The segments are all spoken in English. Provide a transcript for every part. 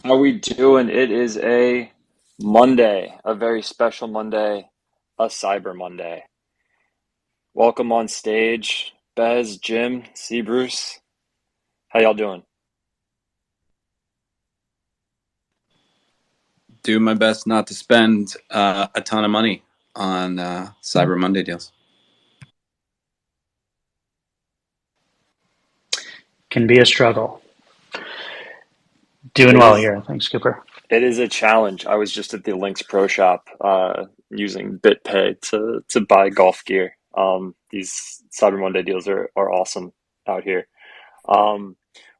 How we doing? It is a Monday, a very special Monday, a Cyber Monday. Welcome on stage, Bez, Jim, C. Bruce. How y'all doing? Do my best not to spend a ton of money on Cyber Monday deals. Can be a struggle. Doing It well is here. Thanks, Cooper. it is a challenge. I was just at the Links Pro Shop using BitPay to buy golf gear. These Cyber Monday deals are awesome out here. Um,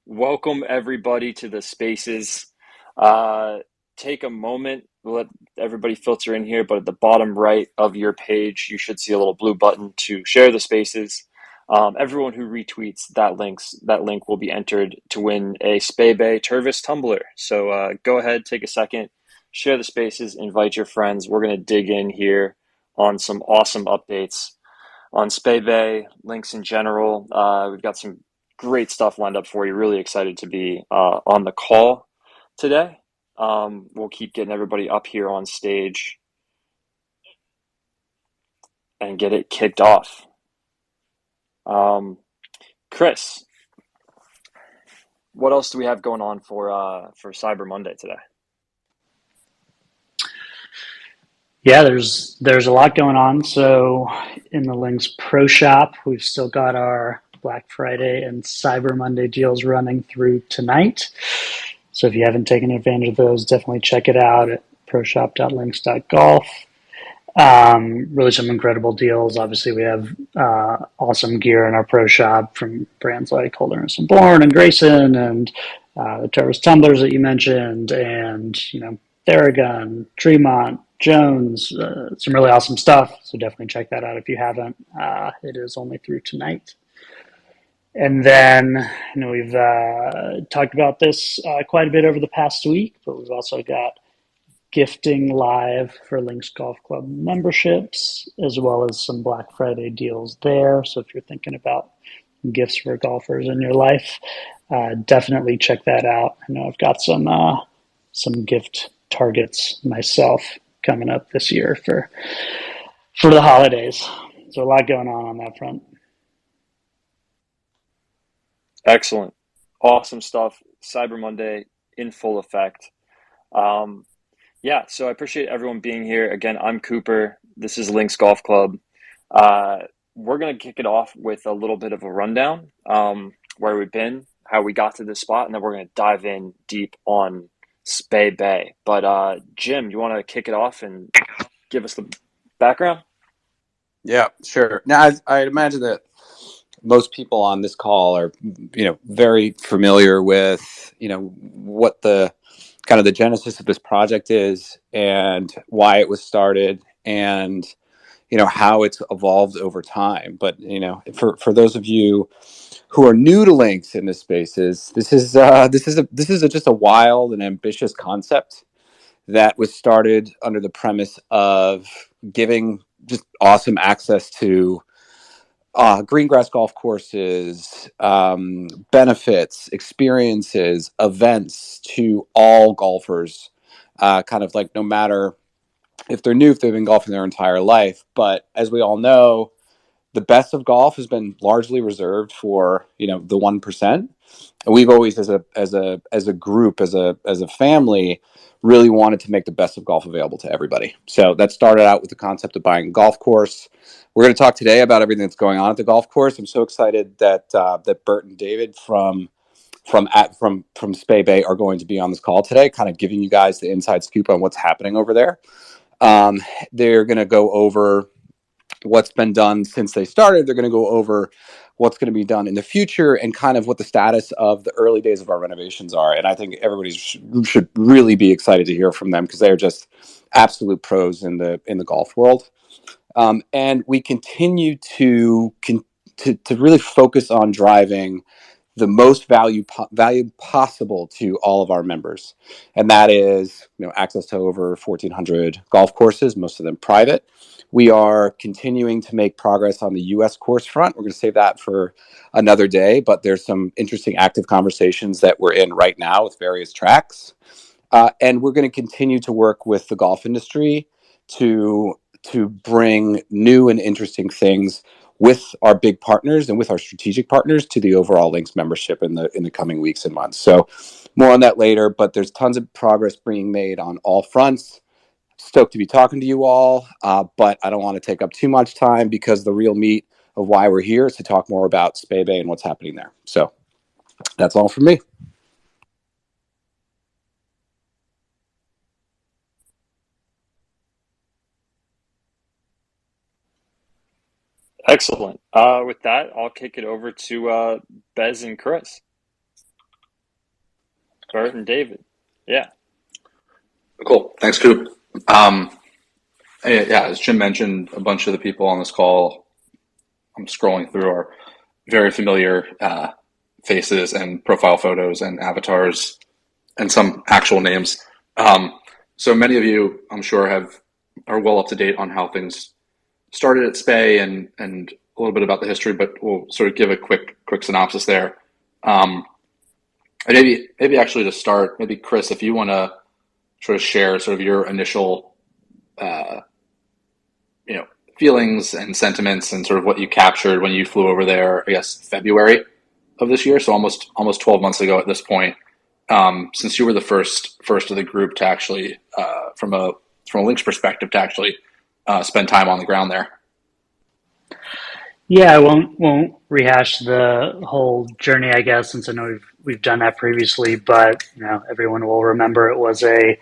Welcome everybody to the spaces. Uh, Take a moment, let everybody filter in here, but at the bottom right of your page, you should see a little blue button to share the spaces. Everyone who retweets that link will be entered to win a Spey Turvis tumbler. So go ahead, take a second, share the spaces, invite your friends. We're going to dig in here on some awesome updates on Spey links in general. We've got some great stuff lined up for you. Really excited to be on the call today. We'll keep getting everybody up here on stage and get it kicked off. Chris, what else do we have going on for Cyber Monday today? Yeah, there's a lot going on. So in the Links Pro Shop, we've still got our Black Friday and Cyber Monday deals running through tonight. So if you haven't taken advantage of those, definitely check it out at proshop.links.golf. Really some incredible deals. Obviously, we have awesome gear in our pro shop from brands like Holderness and Bourne and Grayson and the Travis tumblers that you mentioned, and Theragun, Tremont, Jones. Some really awesome stuff. So definitely check that out if you haven't. It is only through tonight. And then we've talked about this quite a bit over the past week, but we've also got gifting live for Links Golf Club memberships, as well as some Black Friday deals there. So if you're thinking about gifts for golfers in your life, definitely check that out. I know I've got some gift targets myself coming up this year for the holidays. So a lot going on that front. Excellent, awesome stuff. Cyber Monday in full effect. Um, Yeah, so I appreciate everyone being here. Again, I'm Cooper. This is Links Golf Club. Uh, we're going to kick it off with a little bit of a rundown, where we've been, how we got to this spot, and then we're going to dive in deep on Spey Bay. But Jim, you want to kick it off and give us the background? Yeah, sure. Now, I imagine that most people on this call are, very familiar with, what the kind of the genesis of this project is and why it was started and, how it's evolved over time. But, for those of you who are new to links in this spaces, this is just a wild and ambitious concept that was started under the premise of giving just awesome access to green grass golf courses, benefits, experiences, events to all golfers, kind of like no matter if they're new, if they've been golfing their entire life. But as we all know, the best of golf has been largely reserved for the 1%. And we've always, as a group, as a family, really wanted to make the best of golf available to everybody. So that started out with the concept of buying a golf course. We're going to talk today about everything that's going on at the golf course. I'm so excited that Bert and David from Spey Bay are going to be on this call today, kind of giving you guys the inside scoop on what's happening over there. They're going to go over what's been done since they started. They're going to go over what's going to be done in the future and kind of what the status of the early days of our renovations are. And I think everybody should really be excited to hear from them because they're just absolute pros in the golf world. And we continue to really focus on driving the most value possible to all of our members, and that is access to over 1,400 golf courses, most of them private. We are continuing to make progress on the U.S. course front. We're going to save that for another day, but there's some interesting active conversations that we're in right now with various tracks. And we're going to continue to work with the golf industry to bring new and interesting things with our big partners and with our strategic partners to the overall Links membership in the coming weeks and months. So more on that later, but there's tons of progress being made on all fronts. Stoked to be talking to you all, but I don't want to take up too much time because the real meat of why we're here is to talk more about Spey Bay and what's happening there. So that's all from me. Excellent. With that, I'll kick it over to Bez and Chris. Bert and David. Yeah. Cool. Thanks, Coop. Yeah, as Jim mentioned, a bunch of the people on this call I'm scrolling through are very familiar faces and profile photos and avatars and some actual names. So many of you, I'm sure, are well up to date on how things started at Spey and a little bit about the history, but we'll sort of give a quick synopsis there. And maybe actually to start, maybe Chris, if you want to sort of share sort of your initial, feelings and sentiments and sort of what you captured when you flew over there, I guess, February of this year. So almost 12 months ago at this point, since you were the first of the group to actually, from a Links perspective, to actually spend time on the ground there. Yeah, I won't rehash the whole journey, I guess, since I know we've done that previously. But everyone will remember it was a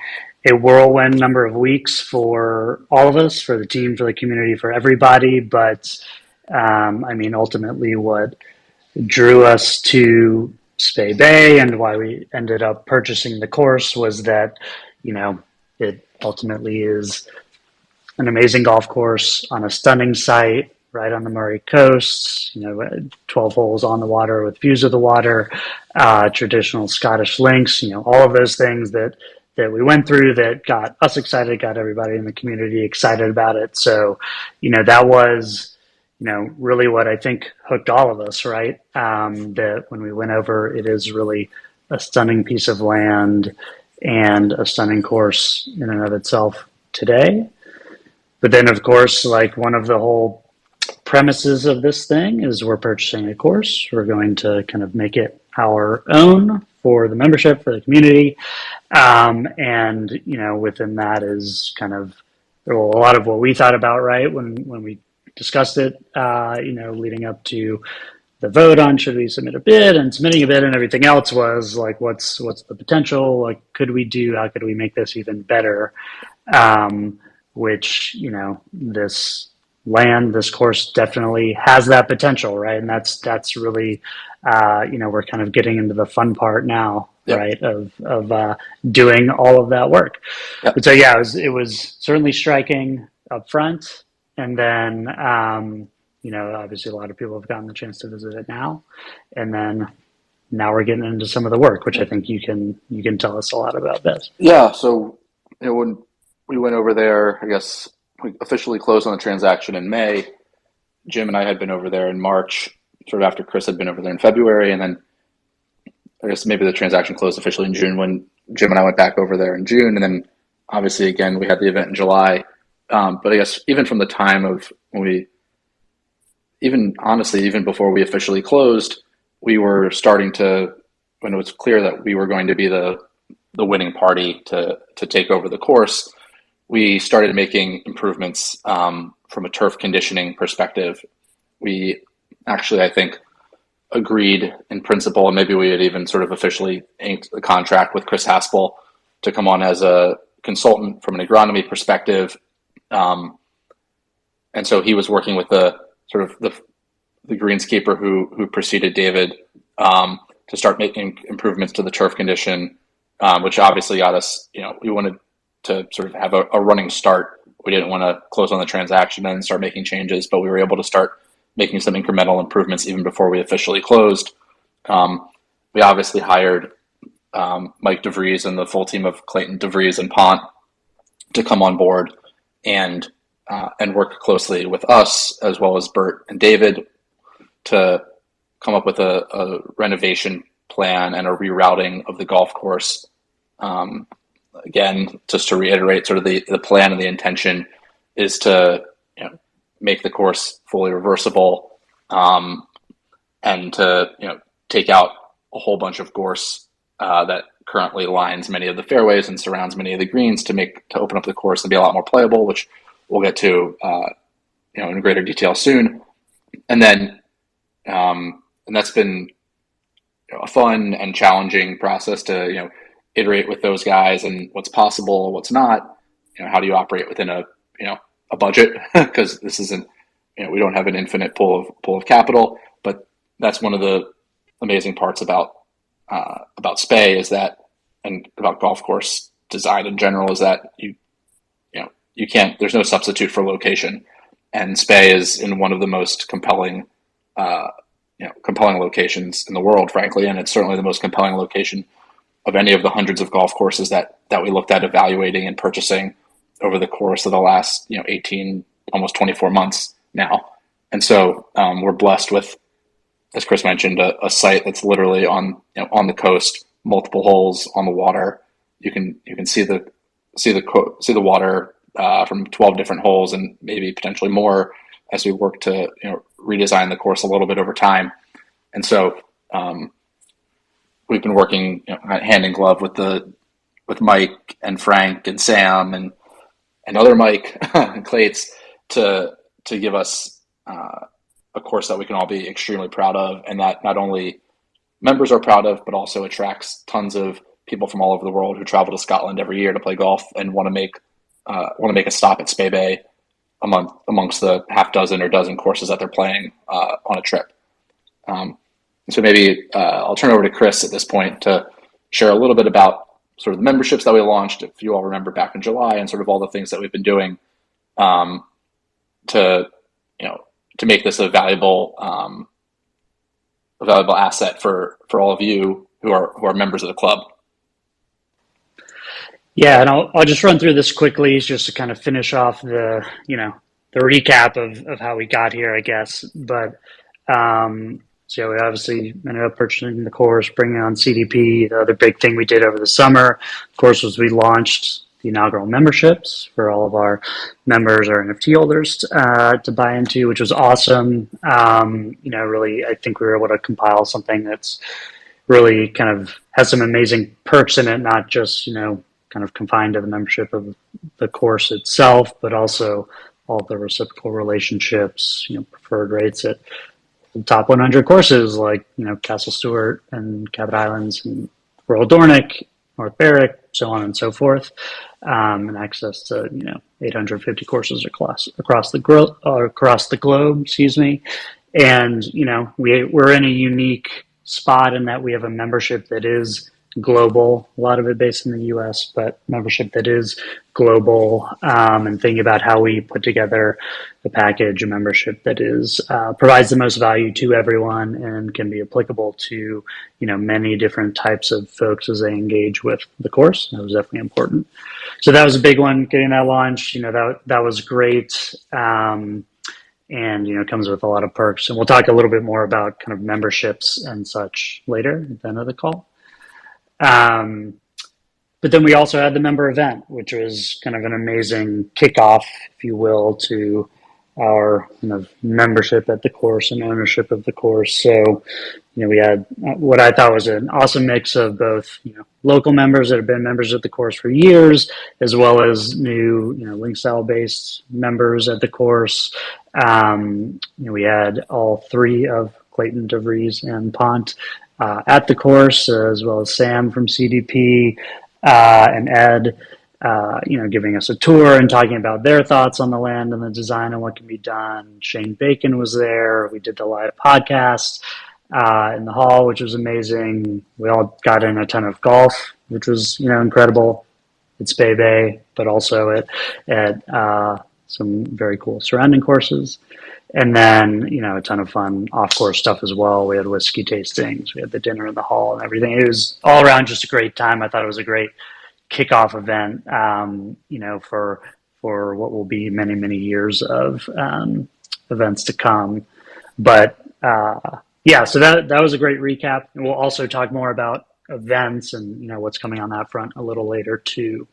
whirlwind number of weeks for all of us, for the team, for the community, for everybody. But ultimately, what drew us to Spey Bay and why we ended up purchasing the course was that it ultimately is an amazing golf course on a stunning site right on the Murray Coast, 12 holes on the water with views of the water, traditional Scottish links, all of those things that we went through that got us excited, got everybody in the community excited about it. So, that was, really what I think hooked all of us, right? That when we went over, it is really a stunning piece of land and a stunning course in and of itself today. But then, of course, like one of the whole premises of this thing is we're purchasing a course. We're going to kind of make it our own for the membership, for the community. And within that is kind of a lot of what we thought about, right, when we discussed it, leading up to the vote on should we submit a bid, and submitting a bid and everything else was like, what's the potential? Like, how could we make this even better? Which, this course definitely has that potential, right? And that's really, we're kind of getting into the fun part now, yep. Right? Of doing all of that work. Yep. But so, yeah, it was certainly striking up front. And then, obviously a lot of people have gotten the chance to visit it now. And then now we're getting into some of the work, which I think you can tell us a lot about this. Yeah. So, when we went over there, I guess we officially closed on the transaction in May. Jim and I had been over there in March, sort of after Chris had been over there in February. And then I guess maybe the transaction closed officially in June when Jim and I went back over there in June. And then obviously, again, we had the event in July. But I guess even from the time of when even before we officially closed, we were starting to, when it was clear that we were going to be the winning party to take over the course, we started making improvements from a turf conditioning perspective. We actually, I think, agreed in principle, and maybe we had even sort of officially inked the contract with Chris Haspel to come on as a consultant from an agronomy perspective. And so he was working with the greenskeeper who preceded David to start making improvements to the turf condition, which obviously got us, we wanted to sort of have a running start. We didn't want to close on the transaction and start making changes, but we were able to start making some incremental improvements even before we officially closed. We obviously hired Mike DeVries and the full team of Clayton DeVries and Pont to come on board and work closely with us as well as Bert and David to come up with a renovation plan and a rerouting of the golf course again, just to reiterate, sort of the plan and the intention is to make the course fully reversible, and to take out a whole bunch of gorse that currently lines many of the fairways and surrounds many of the greens to open up the course and be a lot more playable, which we'll get to in greater detail soon. And then and that's been a fun and challenging process to iterate with those guys and what's possible, what's not. How do you operate within a budget? Because this isn't we don't have an infinite pool of capital, but that's one of the amazing parts about Spey is that, and about golf course design in general, is that you can't. There's no substitute for location, and Spey is in one of the most compelling locations in the world, frankly, and it's certainly the most compelling location of any of the hundreds of golf courses that we looked at evaluating and purchasing over the course of the last 18, almost 24 months now. And so we're blessed with, as Chris mentioned, a site that's literally on the coast, multiple holes on the water. You can see the water from 12 different holes, and maybe potentially more as we work to redesign the course a little bit over time. And so we've been working hand in glove with Mike and Frank and Sam and other Mike and Clates to give us a course that we can all be extremely proud of, and that not only members are proud of, but also attracts tons of people from all over the world who travel to Scotland every year to play golf and want to make a stop at Spey Bay amongst the half dozen or dozen courses that they're playing on a trip. So maybe I'll turn over to Chris at this point to share a little bit about sort of the memberships that we launched, if you all remember, back in July, and sort of all the things that we've been doing to make this a valuable asset for all of you who are members of the club. Yeah, and I'll just run through this quickly just to kind of finish off the recap of how we got here, I guess. But so we obviously ended up purchasing the course, bringing on CDP. The other big thing we did over the summer, of course, was we launched the inaugural memberships for all of our members or NFT holders to buy into, which was awesome. Really, I think we were able to compile something that's really kind of has some amazing perks in it, not just kind of confined to the membership of the course itself, but also all the reciprocal relationships, preferred rates at the top 100 courses like, Castle Stewart and Cabot Islands and Royal Dornick, North Berwick, so on and so forth, and access to, 850 courses across the globe, excuse me. And, we're in a unique spot in that we have a membership that is global, a lot of it based in the US, but membership that is global, and thinking about how we put together a package, a membership that is provides the most value to everyone and can be applicable to many different types of folks as they engage with the course. That was definitely important. So that was a big one, getting that launched. That was great. And comes with a lot of perks, and we'll talk a little bit more about kind of memberships and such later at the end of the call. But then we also had the member event, which was kind of an amazing kickoff, if you will, to our kind of membership at the course and ownership of the course. So, we had what I thought was an awesome mix of both, local members that have been members of the course for years, as well as new, LinksDAO based members at the course. We had all three of Clayton, DeVries, and Pont at the course, as well as Sam from CDP and Ed, giving us a tour and talking about their thoughts on the land and the design and what can be done. Shane Bacon was there. We did the live podcast in the hall, which was amazing. We all got in a ton of golf, which was, incredible at Spey Bay, but also at some very cool surrounding courses. And then, a ton of fun off-course stuff as well. We had whiskey tastings. We had the dinner in the hall and everything. It was all around just a great time. I thought it was a great kickoff event, for what will be many, many years of events to come. But, so that was a great recap. And we'll also talk more about events and what's coming on that front a little later too.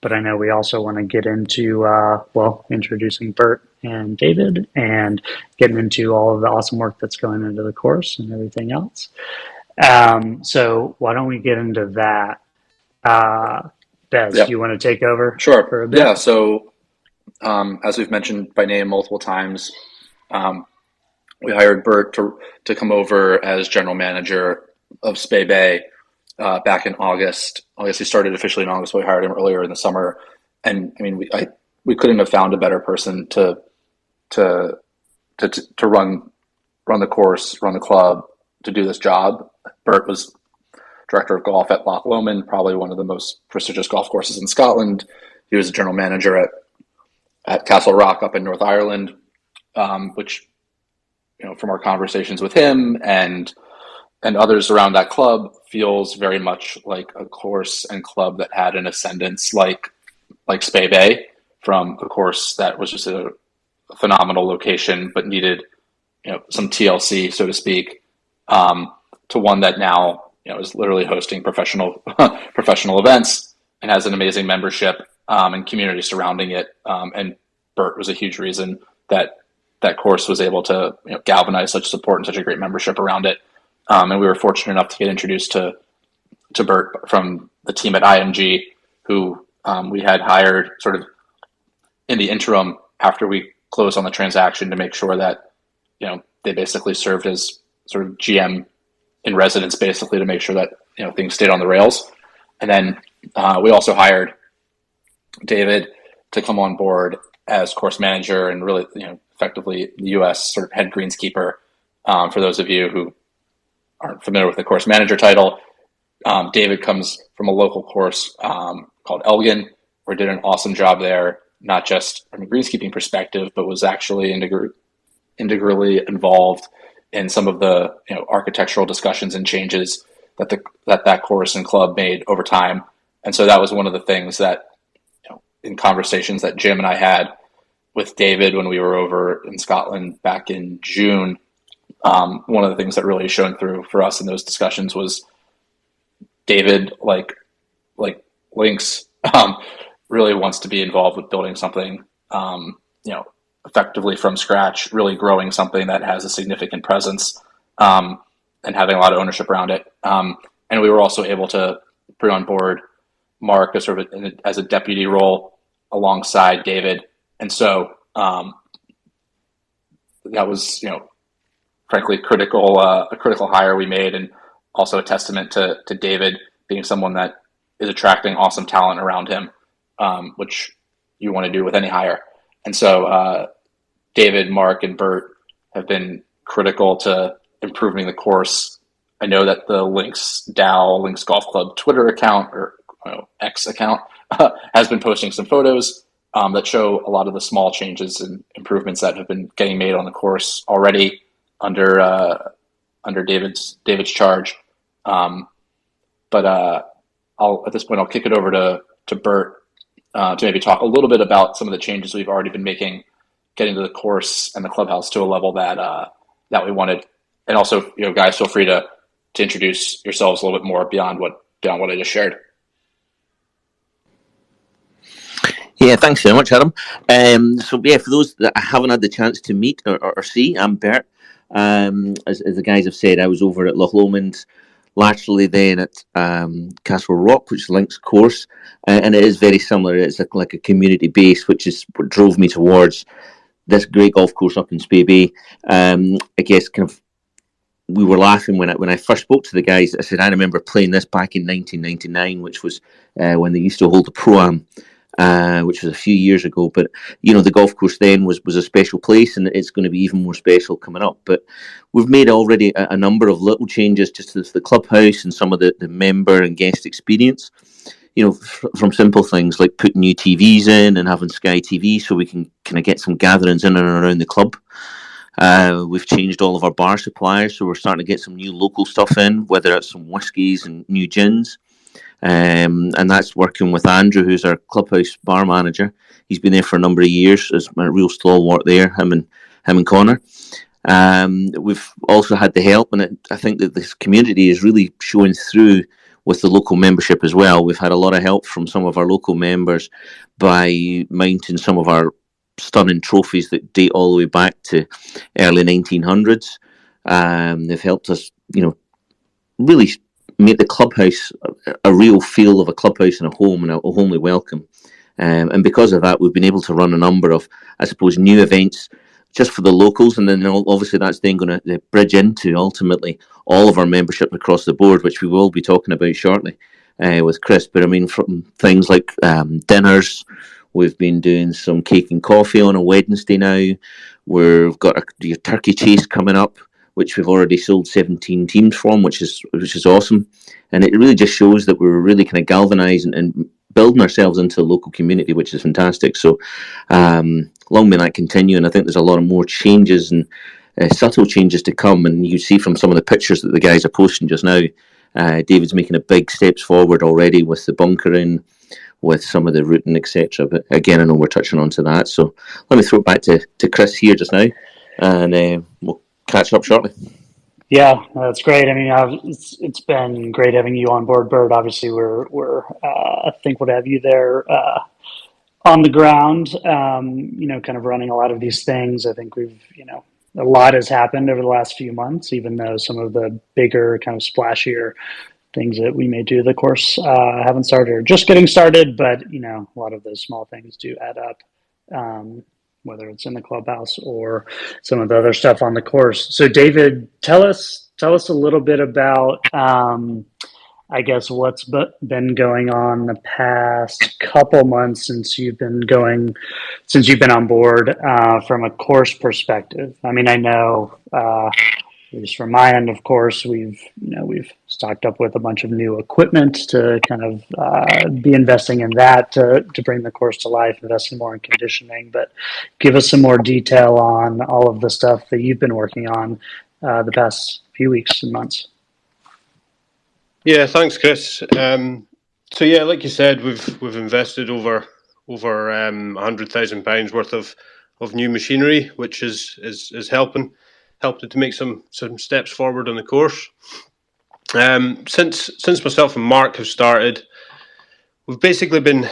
But I know we also want to get into introducing Bert and David and getting into all of the awesome work that's going into the course and everything else. So why don't we get into that? Bez, Yep. do you want to take over Sure. for a bit? Yeah. So, as we've mentioned by name multiple times, we hired Bert to come over as general manager of Spey Bay back in August. I guess he started officially in August, but we hired him earlier in the summer. And I mean, we couldn't have found a better person to run the course, run the club, to do this job. Bert was director of golf at Loch Lomond, probably one of the most prestigious golf courses in Scotland. He was a general manager at Castle Rock up in North Ireland, which, from our conversations with him and others around that club, feels very much like a course and club that had an ascendance like Spey Bay, from a course that was just a phenomenal location but needed some TLC, so to speak, to one that now is literally hosting professional events and has an amazing membership and community surrounding it. And Bert was a huge reason that course was able to galvanize such support and such a great membership around it. And we were fortunate enough to get introduced to Bert from the team at IMG, who we had hired sort of in the interim after we closed on the transaction to make sure that they basically served as sort of GM in residence, basically, to make sure that things stayed on the rails. And then we also hired David to come on board as course manager and really effectively the U.S. sort of head greenskeeper. For those of you who aren't familiar with the course manager title, David comes from a local course called Elgin, where he did an awesome job there, not just from a greenskeeping perspective, but was actually integrally involved in some of the architectural discussions and changes that course and club made over time. And so that was one of the things that in conversations that Jim and I had with David when we were over in Scotland back in June, one of the things that really shone through for us in those discussions was David, like Links, really wants to be involved with building something, effectively from scratch, really growing something that has a significant presence, and having a lot of ownership around it. And we were also able to bring on board Mark as sort of as a deputy role alongside David. And so that was, frankly, a critical hire we made, and also a testament to David being someone that is attracting awesome talent around him, which you want to do with any hire. And so David, Mark, and Bert have been critical to improving the course. I know that the LinksDAO, Links Golf Club Twitter account, or X account, has been posting some photos that show a lot of the small changes and improvements that have been getting made on the course already under David's charge. But at this point, I'll kick it over to Bert to maybe talk a little bit about some of the changes we've already been making, getting to the course and the clubhouse to a level that we wanted. And also, guys, feel free to introduce yourselves a little bit more beyond what I just shared. Yeah, thanks very much, Adam. For those that I haven't had the chance to meet or see, I'm Bert. As the guys have said, I was over at Loch Lomond, laterally then at Castle Rock, which links course, and it is very similar. It's like a community base, which is what drove me towards this great golf course up in Spey Bay. I guess we were laughing when I first spoke to the guys. I said I remember playing this back in 1999, which was when they used to hold the Pro-Am. Which was a few years ago, but the golf course then was a special place, and it's going to be even more special coming up. But we've made already a number of little changes just to the clubhouse and some of the member and guest experience. From simple things like putting new TVs in and having Sky TV so we can kind of get some gatherings in and around the club. We've changed all of our bar suppliers, so we're starting to get some new local stuff in, whether it's some whiskies and new gins. And that's working with Andrew, who's our clubhouse bar manager. He's been there for a number of years as a real stalwart there, him and Connor. We've also had the help, and I think that this community is really showing through with the local membership as well. We've had a lot of help from some of our local members by mounting some of our stunning trophies that date all the way back to early 1900s. They've helped us, really make the clubhouse a real feel of a clubhouse and a home and a homely welcome. And because of that, we've been able to run a number of, I suppose, new events just for the locals, and then obviously that's then going to bridge into ultimately all of our membership across the board, which we will be talking about shortly with Chris. But I mean, from things like dinners, we've been doing some cake and coffee on a Wednesday now. We've got a turkey chase coming up, which we've already sold 17 teams from, which is awesome. And it really just shows that we're really kind of galvanizing and building ourselves into a local community, which is fantastic. So long may that continue, and I think there's a lot of more changes and subtle changes to come. And you see from some of the pictures that the guys are posting just now, David's making a big steps forward already with the bunkering, with some of the routing, etc. But again, I know we're touching on to that. So let me throw it back to Chris here just now, and we'll catch up shortly. Yeah, that's great. I mean, it's been great having you on board, Bert. Obviously, we're thankful to have you there on the ground. Kind of running a lot of these things. I think we've a lot has happened over the last few months, even though some of the bigger kind of splashier things that we may do the course haven't started or just getting started. But a lot of those small things do add up. Whether it's in the clubhouse or some of the other stuff on the course. So David, tell us a little bit about, I guess, what's been going on the past couple months since you've been on board from a course perspective. I mean, I know, at least from my end, of course, we've stocked up with a bunch of new equipment to kind of be investing in that to bring the course to life, investing more in conditioning. But give us some more detail on all of the stuff that you've been working on the past few weeks and months. Yeah, thanks, Chris. So yeah, like you said, we've invested over £100,000 worth of new machinery, which is helped it to make some steps forward on the course. Since myself and Mark have started, we've basically been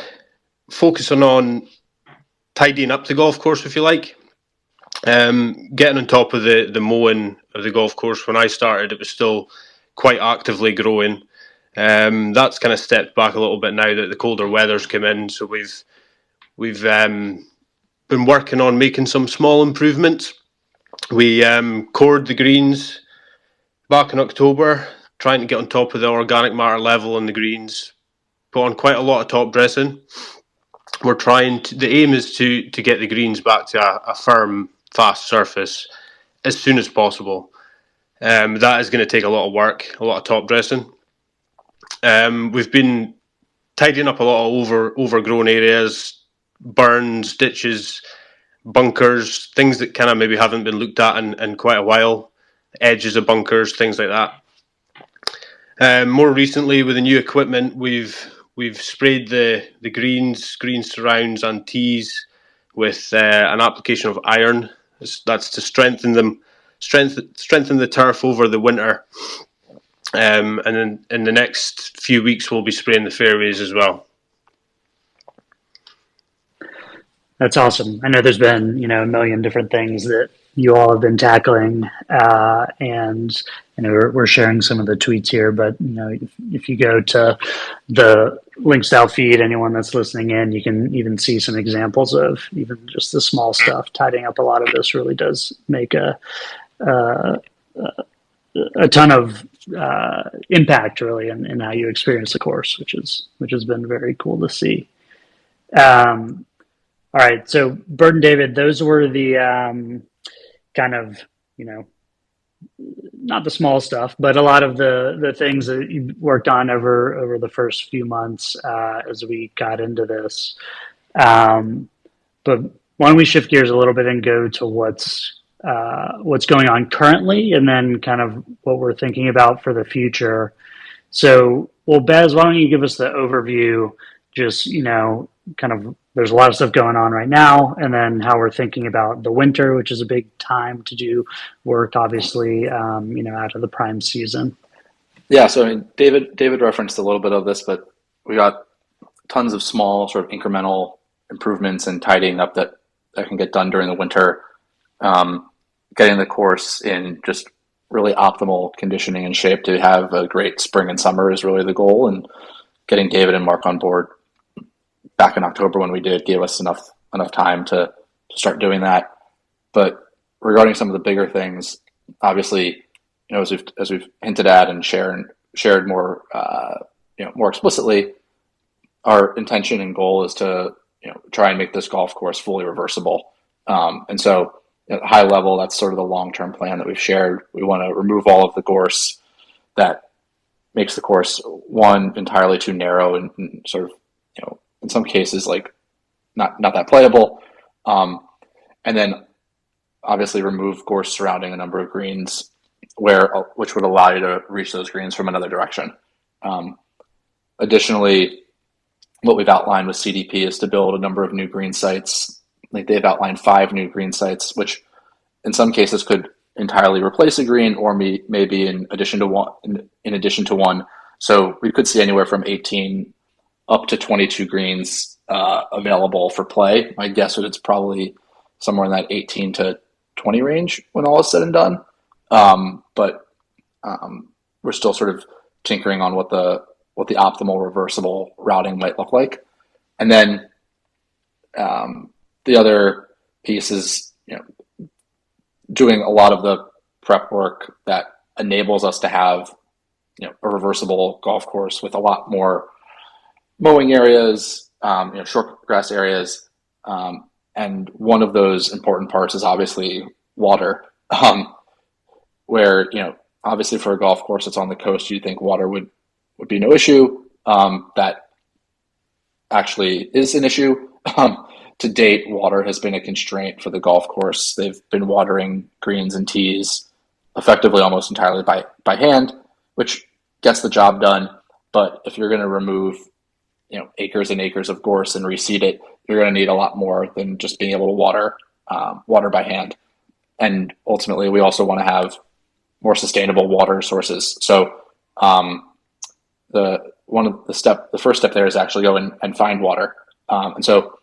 focusing on tidying up the golf course, if you like. Getting on top of the mowing of the golf course. When I started, it was still quite actively growing. That's kind of stepped back a little bit now that the colder weather's come in. So we've been working on making some small improvements. We cored the greens back in October, trying to get on top of the organic matter level on the greens. Put on quite a lot of top dressing. We're the aim is to get the greens back to a firm, fast surface as soon as possible. That is going to take a lot of work, a lot of top dressing. We've been tidying up a lot of overgrown areas, burns, ditches, bunkers, things that kind of maybe haven't been looked at in quite a while, edges of bunkers, things like that. More recently, with the new equipment, we've sprayed the greens surrounds and tees with an application of iron. That's to strengthen the turf over the winter. And then in the next few weeks, we'll be spraying the fairways as well. That's awesome. I know there's been, a million different things that you all have been tackling, and we're sharing some of the tweets here. But if you go to the LinksDAO feed, anyone that's listening in, you can even see some examples of even just the small stuff. Tidying up a lot of this really does make a ton of impact, really, in how you experience the course, which has been very cool to see. All right, so Bert and David, those were the kind of, not the small stuff, but a lot of the things that you worked on over the first few months as we got into this. But why don't we shift gears a little bit and go to what's going on currently, and then kind of what we're thinking about for the future. So, well, Bez, why don't you give us the overview, just, kind of there's a lot of stuff going on right now, and then how we're thinking about the winter, which is a big time to do work, obviously, out of the prime season. Yeah, so I mean, David referenced a little bit of this, but we got tons of small sort of incremental improvements and tidying up that can get done during the winter. Getting the course in just really optimal conditioning and shape to have a great spring and summer is really the goal. And getting David and Mark on board back in October when we did gave us enough time to start doing that. But regarding some of the bigger things, obviously, as we've hinted at and shared more more explicitly, our intention and goal is to try and make this golf course fully reversible. And so at a high level, that's sort of the long-term plan that we've shared. We want to remove all of the gorse that makes the course, one, entirely too narrow and sort of, in some cases, like not that playable. And then obviously remove gorse surrounding a number of greens which would allow you to reach those greens from another direction. Additionally, what we've outlined with CDP is to build a number of new green sites. Like they've outlined 5 new green sites, which in some cases could entirely replace a green, or maybe in addition to one. In addition to one, so we could see anywhere from 18 up to 22 greens available for play. My guess is it's probably somewhere in that 18 to 20 range when all is said and done. But we're still sort of tinkering on what the optimal reversible routing might look like. And then the other piece is doing a lot of the prep work that enables us to have a reversible golf course with a lot more mowing areas, short grass areas, and one of those important parts is obviously water. Where obviously for a golf course that's on the coast, you'd think water would be no issue. That actually is an issue. To date, water has been a constraint for the golf course. They've been watering greens and tees effectively almost entirely by hand, which gets the job done. But if you're going to remove acres and acres of gorse and reseed it, you're going to need a lot more than just being able to water by hand. And ultimately, we also want to have more sustainable water sources. So the first step there is actually go and find water. And so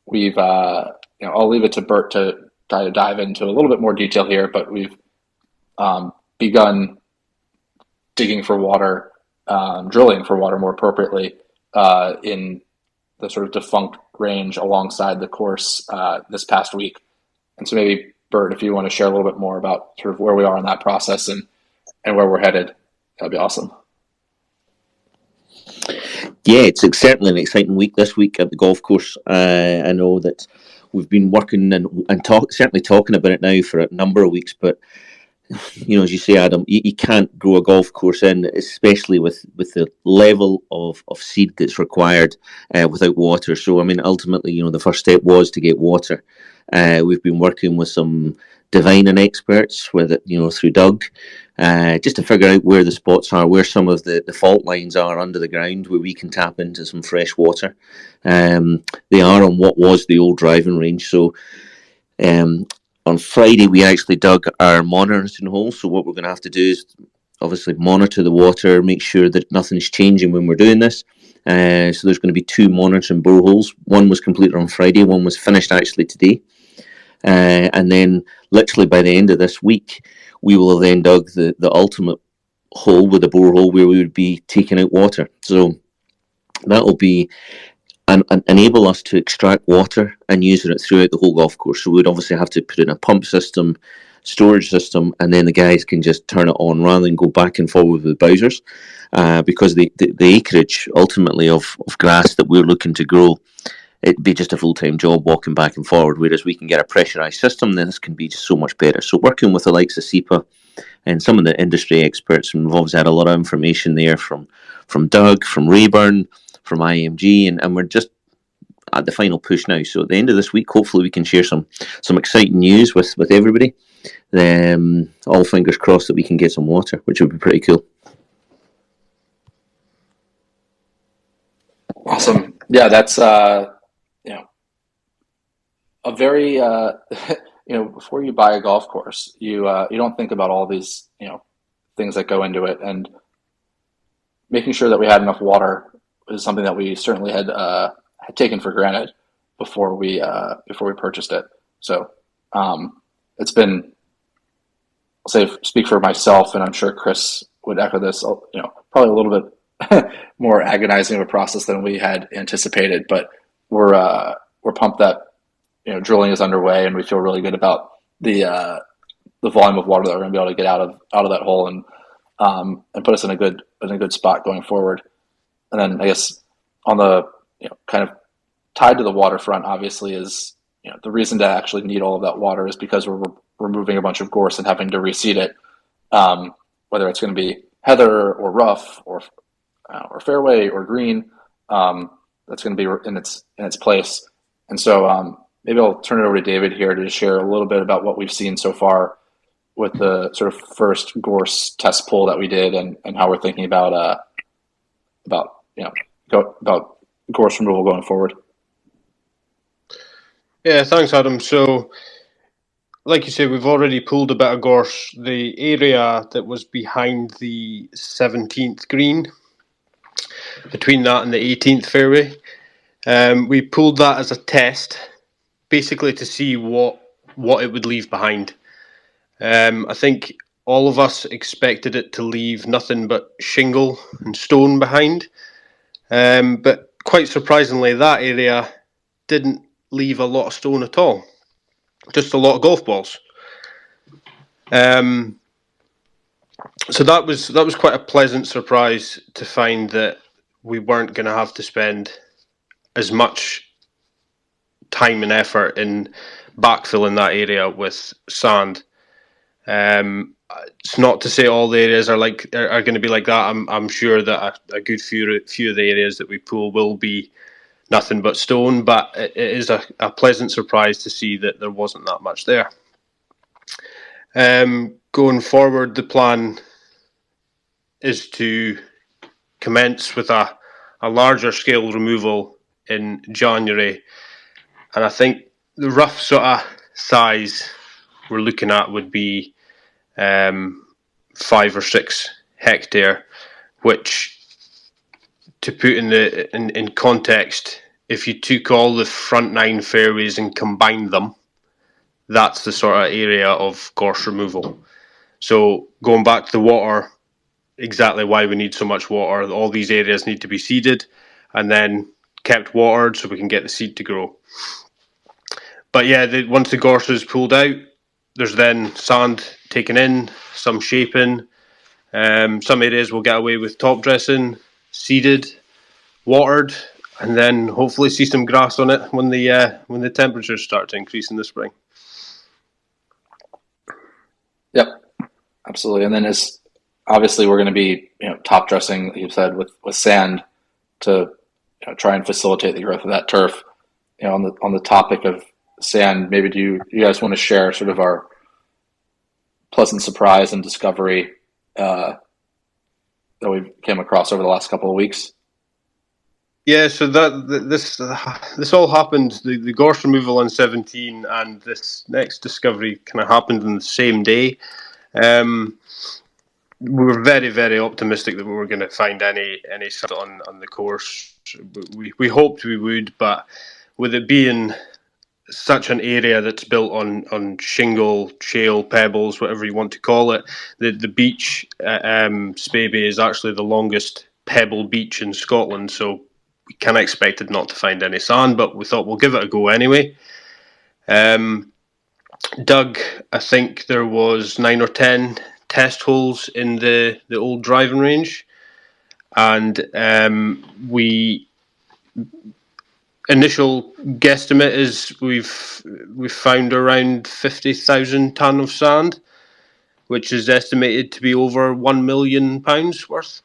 we've I'll leave it to Bert to try to dive into a little bit more detail here, but we've begun digging for water, drilling for water more appropriately in the sort of defunct range alongside the course this past week. And so maybe Bert, if you want to share a little bit more about sort of where we are in that process and where we're headed, that'd be awesome. Yeah, it's certainly an exciting week this week at the golf course. I know that we've been working and certainly talking about it now for a number of weeks, but as you say, Adam, you can't grow a golf course in, especially with the level of seed that's required without water. So, I mean, ultimately, the first step was to get water. We've been working with some divining experts through Doug, just to figure out where the spots are, where some of the fault lines are under the ground, where we can tap into some fresh water. They are on what was the old driving range. So, on Friday, we actually dug our monitoring hole. So what we're going to have to do is obviously monitor the water, make sure that nothing's changing when we're doing this. So there's going to be 2 monitoring boreholes. One was completed on Friday, one was finished actually today. And then literally by the end of this week, we will have then dug the ultimate hole with a borehole where we would be taking out water. So that will be and enable us to extract water and use it throughout the whole golf course. So we'd obviously have to put in a pump system, storage system, and then the guys can just turn it on rather than go back and forward with bowsers, because the acreage ultimately of grass that we're looking to grow, it'd be just a full-time job walking back and forward, whereas we can get a pressurized system, then this can be just so much better. So working with the likes of SEPA and some of the industry experts, and we've obviously had a lot of information there from Doug, from Rayburn, from IMG, and we're just at the final push now. So at the end of this week, hopefully we can share some exciting news with everybody. All fingers crossed that we can get some water, which would be pretty cool. Awesome. Yeah, that's a very before you buy a golf course, you don't think about all these things that go into it, and making sure that we had enough water is something that we certainly had taken for granted before we purchased it. So it's been, I'll say, speak for myself, and I'm sure Chris would echo this. Probably a little bit more agonizing of a process than we had anticipated, but we're pumped that drilling is underway, and we feel really good about the volume of water that we're going to be able to get out of that hole, and put us in a good spot going forward. And then I guess on the kind of tied to the waterfront, obviously, is the reason to actually need all of that water is because we're removing a bunch of gorse and having to reseed it, whether it's going to be heather or rough or fairway or green. That's going to be in its place. And so maybe I'll turn it over to David here to share a little bit about what we've seen so far with the sort of first gorse test pool that we did, and how we're thinking about gorse removal going forward. Yeah, thanks, Adam. So, like you say, we've already pulled a bit of gorse. The area that was behind the 17th green, between that and the 18th fairway, we pulled that as a test, basically to see what it would leave behind. I think all of us expected it to leave nothing but shingle and stone behind, but quite surprisingly, that area didn't leave a lot of stone at all, just a lot of golf balls. So that was quite a pleasant surprise to find that we weren't going to have to spend as much time and effort in backfilling that area with sand. It's not to say all the areas are going to be like that. I'm sure that a good few of the areas that we pool will be nothing but stone, but it is a pleasant surprise to see that there wasn't that much there. Going forward, the plan is to commence with a larger scale removal in January, and I think the rough sort of size we're looking at would be 5 or 6 hectare, which, to put in context, if you took all the front 9 fairways and combined them, that's the sort of area of gorse removal. So going back to the water, exactly why we need so much water. All these areas need to be seeded and then kept watered so we can get the seed to grow. But yeah, once the gorse is pulled out, there's then sand taken in, some shaping. Some areas will get away with top dressing, seeded, watered, and then hopefully see some grass on it when the temperatures start to increase in the spring. Yep, absolutely. And then obviously we're going to be top dressing, like you said, with sand to try and facilitate the growth of that turf. On the topic of sand, maybe do you guys want to share sort of our pleasant surprise and discovery that we came across over the last couple of weeks? Yeah, so this all happened, the gorse removal on 17 and this next discovery kind of happened on the same day. We were very, very optimistic that we were going to find any sand on the course. We hoped we would, but with it being such an area that's built on shingle, shale, pebbles, whatever you want to call it, the beach at Spey is actually the longest pebble beach in Scotland, so we kind of expected not to find any sand, but we thought we'll give it a go anyway. Dug, I think there was 9 or 10 test holes in the old driving range, and initial guesstimate is we've found around 50,000 tonne of sand, which is estimated to be over £1 million worth.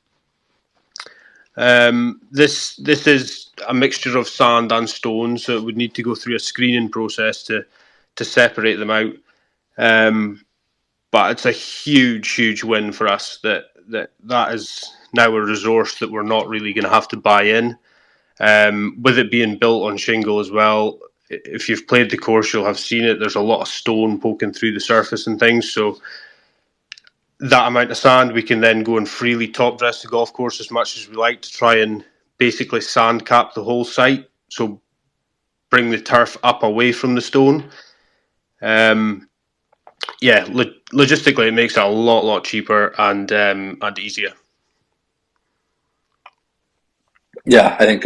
This is a mixture of sand and stone, so it would need to go through a screening process to separate them out. But it's a huge win for us that is now a resource that we're not really going to have to buy in. With it being built on shingle as well, if you've played the course, you'll have seen it. There's a lot of stone poking through the surface and things. So that amount of sand, we can then go and freely top dress the golf course as much as we like to try and basically sand cap the whole site. So bring the turf up away from the stone. Logistically, it makes it a lot cheaper and easier. Yeah, I think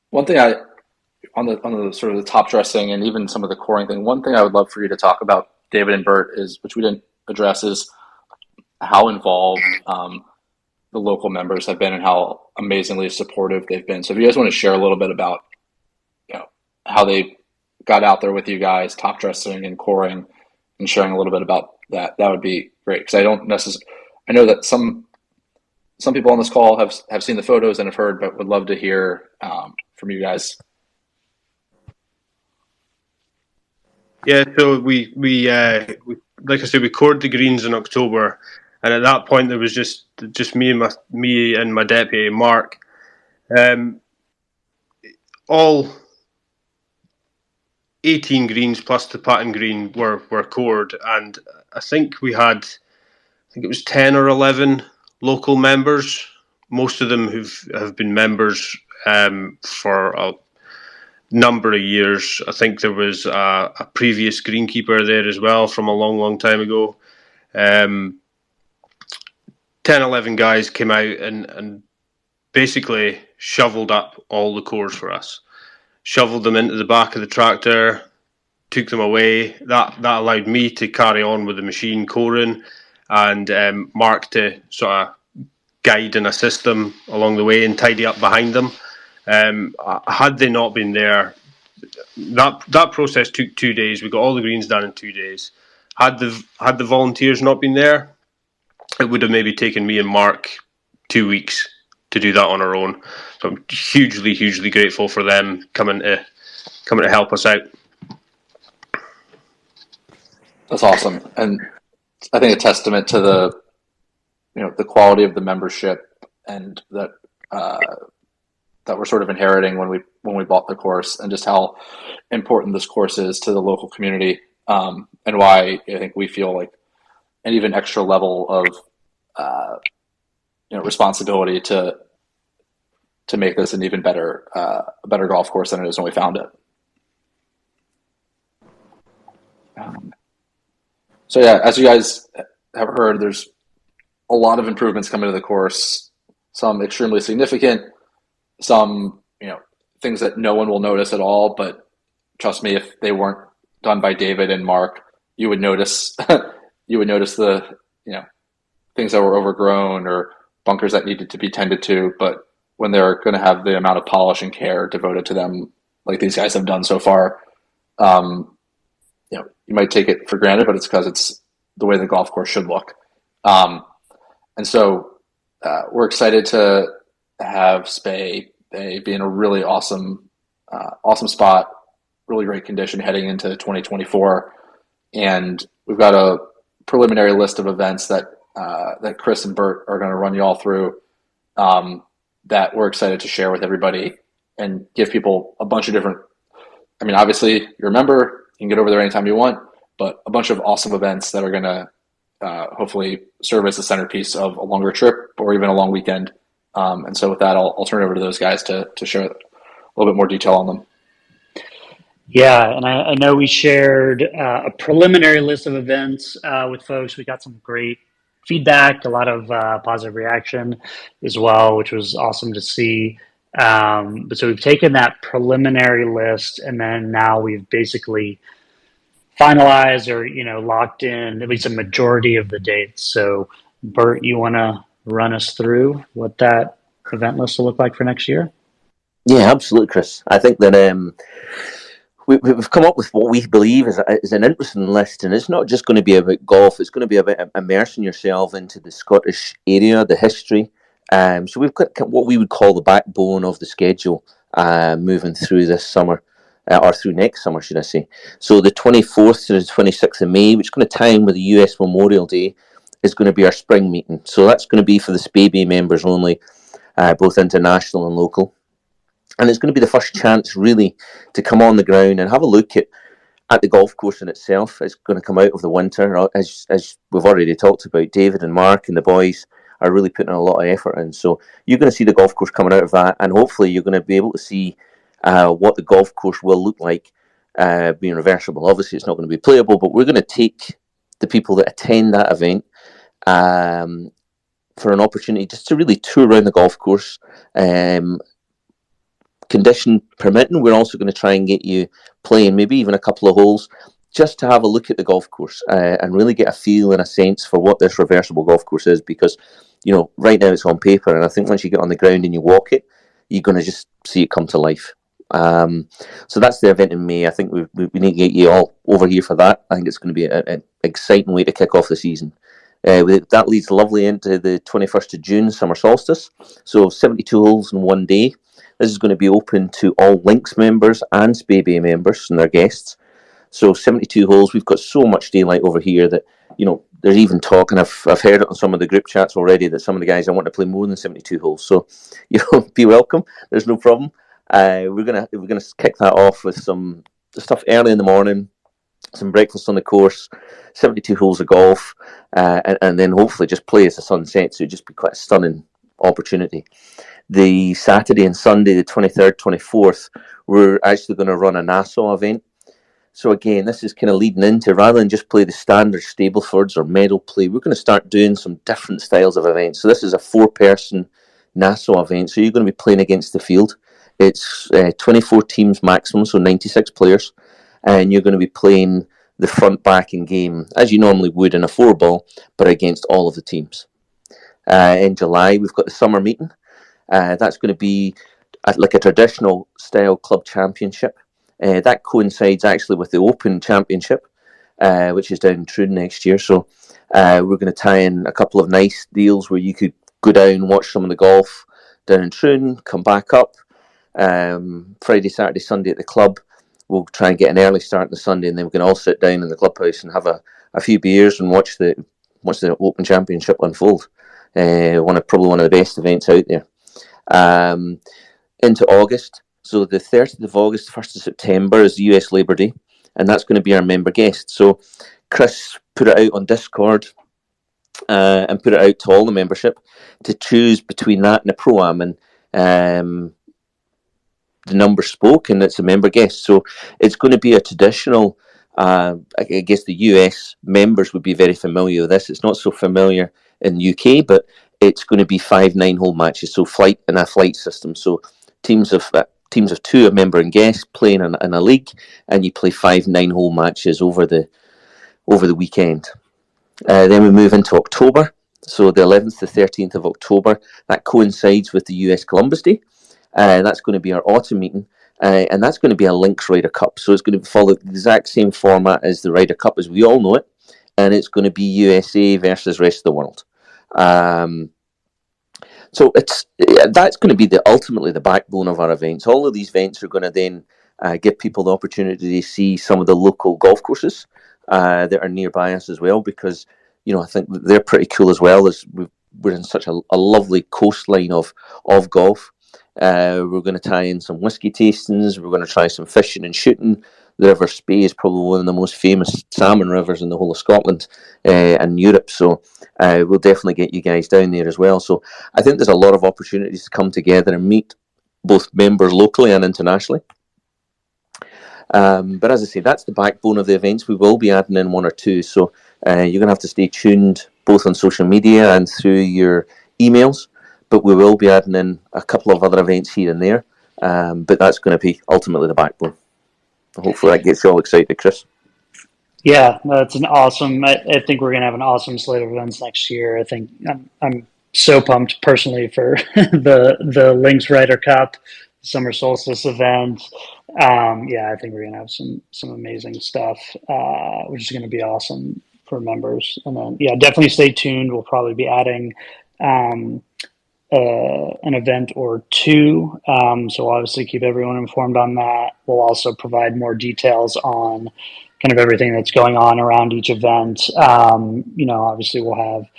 one thing on the sort of the top dressing and even some of the coring thing, one thing I would love for you to talk about, David and Bert, is, which we didn't address, is how involved the local members have been and how amazingly supportive they've been. So if you guys want to share a little bit about, how they got out there with you guys, top dressing and coring, and sharing a little bit about that would be great. Because I know that some people on this call have seen the photos and have heard, but would love to hear from you guys. Yeah, so we like I said, we cored the greens in October, and at that point there was just me and my deputy Mark. All 18 greens plus the putting green were cored, and I think it was 10 or 11 local members, most of them have been members for a number of years. I think there was a previous greenkeeper there as well from a long time ago. 10, 11 guys came out and basically shoveled up all the cores for us. Shoveled them into the back of the tractor, took them away. That allowed me to carry on with the machine coring, and Mark to sort of guide and assist them along the way and tidy up behind them. Had they not been there, that process took 2 days. We got all the greens done in 2 days. Had the volunteers not been there, it would have maybe taken me and Mark 2 weeks to do that on our own. So I'm hugely grateful for them coming to help us out. That's awesome, and I think a testament to the quality of the membership, and that we're sort of inheriting when we bought the course, and just how important this course is to the local community, and why I think we feel like an even extra level of responsibility to make this an even better golf course than it is when we found it. So yeah, as you guys have heard, there's a lot of improvements coming to the course. Some extremely significant, some things that no one will notice at all. But trust me, if they weren't done by David and Mark, you would notice. You would notice the things that were overgrown or bunkers that needed to be tended to. But when they're going to have the amount of polish and care devoted to them, like these guys have done so far, you might take it for granted, but it's because it's the way the golf course should look. And so we're excited to have Spey be in a really awesome spot, really great condition heading into 2024. And we've got a preliminary list of events that Chris and Bert are going to run you all through, that we're excited to share with everybody and give people a bunch of different. I mean, obviously, you're a member, you can get over there anytime you want, but a bunch of awesome events that are going to hopefully serve as the centerpiece of a longer trip or even a long weekend. And so with that, I'll turn it over to those guys to share a little bit more detail on them. Yeah, and I know we shared a preliminary list of events with folks. We got some great feedback, a lot of positive reaction as well, which was awesome to see. But so we've taken that preliminary list, and then now we've basically finalized or locked in at least a majority of the dates. So Bert, you want to run us through what that event list will look like for next year? Yeah, absolutely, Chris. I think that we've come up with what we believe is an interesting list, and it's not just going to be about golf. It's going to be about immersing yourself into the Scottish area, the history. So we've got what we would call the backbone of the schedule moving through this summer, or through next summer, should I say. So the 24th to the 26th of May, which is going to time with the US Memorial Day, is going to be our spring meeting. So that's going to be for the Spey members only, both international and local. And it's going to be the first chance really to come on the ground and have a look at the golf course in itself. It's going to come out of the winter, as we've already talked about. David and Mark and the boys are really putting a lot of effort in. So you're going to see the golf course coming out of that, and hopefully you're going to be able to see what the golf course will look like being reversible. Obviously, it's not going to be playable, but we're going to take the people that attend that event for an opportunity just to really tour around the golf course. Condition permitting, we're also going to try and get you playing maybe even a couple of holes just to have a look at the golf course and really get a feel and a sense for what this reversible golf course is, because right now it's on paper, and I think once you get on the ground and you walk it, you're going to just see it come to life. So that's the event in May. I think we need to get you all over here for that. I think it's going to be an exciting way to kick off the season. That leads lovely into the 21st of June, summer solstice. So 72 holes in one day. This is going to be open to all Links members and Spey members and their guests. So 72 holes. We've got so much daylight over here that, there's even talk, and I've heard it on some of the group chats already, that some of the guys want to play more than 72 holes. So, be welcome. There's no problem. We're gonna kick that off with some stuff early in the morning, some breakfast on the course, 72 holes of golf, and then hopefully just play as the sun sets. So it'd just be quite a stunning opportunity. The Saturday and Sunday, the 23rd, 24th, we're actually going to run a Nassau event. So again, this is kind of leading into, rather than just play the standard Staplefords or medal play, we're going to start doing some different styles of events. So this is a 4-person Nassau event. So you're going to be playing against the field. It's 24 teams maximum, so 96 players. And you're going to be playing the front, back, and game, as you normally would in a 4-ball, but against all of the teams. In July, we've got the summer meeting. That's going to be like a traditional style club championship. That coincides actually with the Open Championship, which is down in Troon next year. So we're going to tie in a couple of nice deals where you could go down, watch some of the golf down in Troon, come back up. Friday, Saturday, Sunday at the club. We'll try and get an early start on the Sunday, and then we can all sit down in the clubhouse and have a few beers and watch the Open Championship unfold. Probably one of the best events out there. Into August. So the 30th of August, 1st of September is US Labour Day, and that's going to be our member guest. So Chris put it out on Discord and put it out to all the membership to choose between that and a Pro-Am, and the number spoke, and it's a member guest. So it's going to be a traditional, I guess the US members would be very familiar with this. It's not so familiar in the UK, but it's going to be 5 9-hole matches, so flight and a flight system. So teams of 2, a member and guest, playing in a league, and you play 5 9-hole matches over the weekend. Then we move into October, so the 11th to 13th of October. That coincides with the US Columbus Day. That's going to be our autumn meeting, and that's going to be a Links Ryder Cup. So it's going to follow the exact same format as the Ryder Cup as we all know it, and it's going to be USA versus rest of the world. So that's going to be ultimately the backbone of our events. All of these events are going to then give people the opportunity to see some of the local golf courses that are nearby us as well, because I think they're pretty cool as well. As we're in such a lovely coastline of golf. We're going to tie in some whiskey tastings. We're going to try some fishing and shooting. The River Spey is probably one of the most famous salmon rivers in the whole of Scotland and Europe. So we'll definitely get you guys down there as well. So I think there's a lot of opportunities to come together and meet both members locally and internationally. But as I say, that's the backbone of the events. We will be adding in 1 or 2. So you're going to have to stay tuned both on social media and through your emails. But we will be adding in a couple of other events here and there. But that's going to be ultimately the backbone. Hopefully that gets you all excited, Chris. Yeah, that's an awesome. I think we're going to have an awesome slate of events next year. I think I'm so pumped personally for the Links Ryder Cup, Summer Solstice event. I think we're going to have some amazing stuff, which is going to be awesome for members. And then definitely stay tuned. We'll probably be adding an event or 2. So obviously keep everyone informed on that. We'll also provide more details on kind of everything that's going on around each event. Obviously we'll have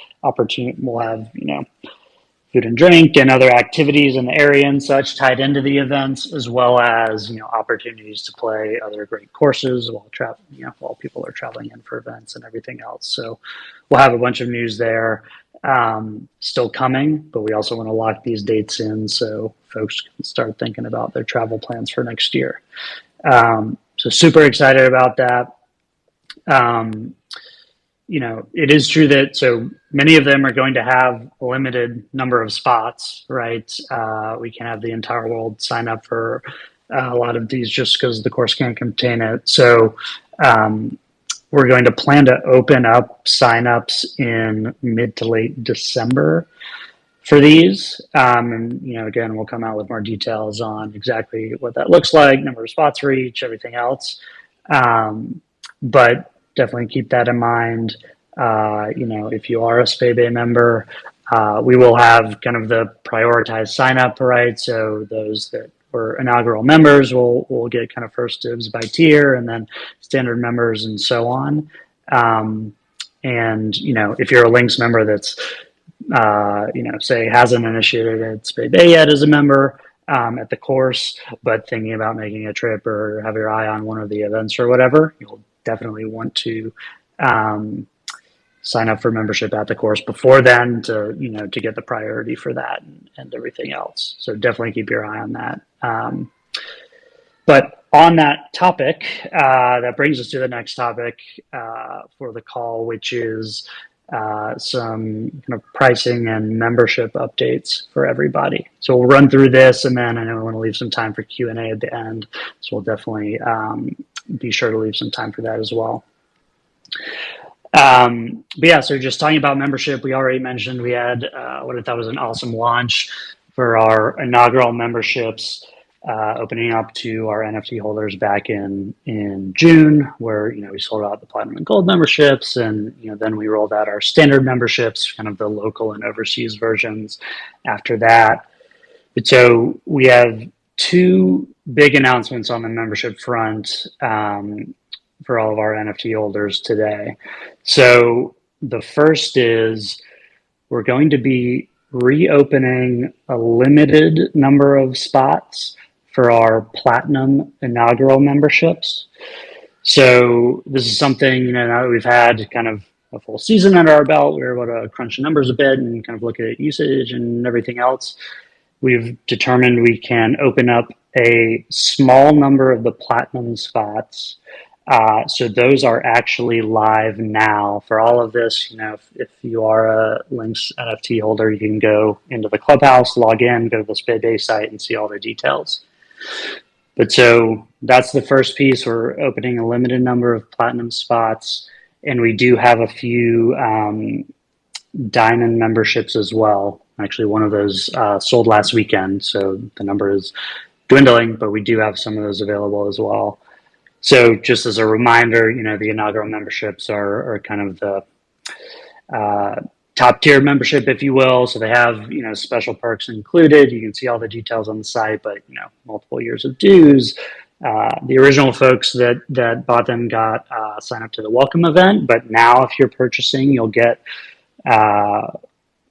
food and drink and other activities in the area and such tied into the events, as well as opportunities to play other great courses while people are traveling in for events and everything else. So we'll have a bunch of news there still coming, but we also want to lock these dates in so folks can start thinking about their travel plans for next year. So super excited about that. It is true that so many of them are going to have a limited number of spots, right? We can have the entire world sign up for a lot of these just because the course can't contain it. So we're going to plan to open up signups in mid to late December for these. And again, we'll come out with more details on exactly what that looks like, number of spots for each, everything else. But definitely keep that in mind. If you are a Spey Bay member, we will have kind of the prioritized sign up, right? So those that were inaugural members will get kind of first dibs by tier, and then standard members and so on. If you're a Links member that's say hasn't initiated Spey Bay yet as a member at the course, but thinking about making a trip or have your eye on one of the events or whatever, you'll definitely want to sign up for membership at the course before then to get the priority for that and everything else. So definitely keep your eye on that. But on that topic, that brings us to the next topic for the call, which is some kind of pricing and membership updates for everybody. So we'll run through this, and then I know we want to leave some time for Q&A at the end. So we'll definitely be sure to leave some time for that as well. But yeah, so just talking about membership, we already mentioned we had what I thought was an awesome launch for our inaugural memberships, opening up to our NFT holders back in June, where we sold out the platinum and gold memberships, and then we rolled out our standard memberships, kind of the local and overseas versions after that. But so we have two big announcements on the membership front for all of our NFT holders today. So the first is we're going to be reopening a limited number of spots for our platinum inaugural memberships. So this is something, now that we've had kind of a full season under our belt, we were able to crunch the numbers a bit and kind of look at usage and everything else. We've determined we can open up a small number of the platinum spots. So those are actually live now for all of this. If you are a Links NFT holder, you can go into the clubhouse, log in, go to the Spey Bay site and see all the details. But so that's the first piece. We're opening a limited number of platinum spots, and we do have a few diamond memberships as well. Actually, one of those sold last weekend, so the number is dwindling, but we do have some of those available as well. So just as a reminder, the inaugural memberships are kind of the top tier membership, if you will. So they have, special perks included. You can see all the details on the site, but, multiple years of dues. The original folks that bought them got signed up to the welcome event. But now if you're purchasing, you'll get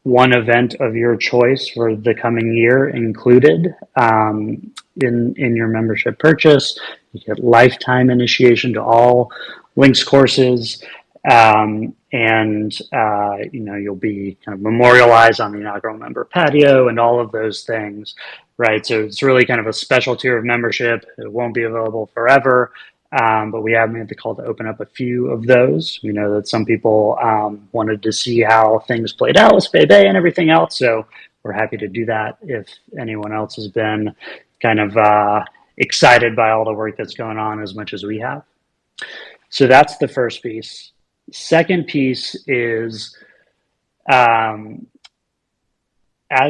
one event of your choice for the coming year included in your membership purchase. You get lifetime initiation to all Links courses. You'll be kind of memorialized on the inaugural member patio and all of those things, right? So it's really kind of a special tier of membership. It won't be available forever, but we have made the call to open up a few of those. We know that some people wanted to see how things played out with Spey Bay and everything else, so we're happy to do that if anyone else has been kind of excited by all the work that's going on as much as we have. So that's the first piece. Second piece is, as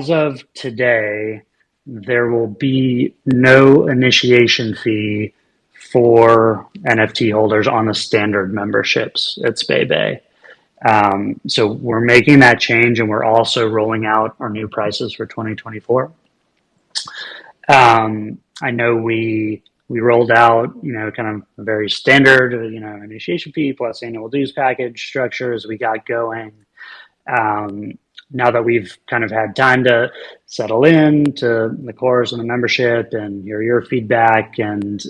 of today, there will be no initiation fee for NFT holders on the standard memberships at Spey Bay. So we're making that change, and we're also rolling out our new prices for 2024. I know we rolled out, kind of a very standard, initiation fee plus annual dues package structure as we got going. now that we've kind of had time to settle in to the course and the membership and hear your feedback and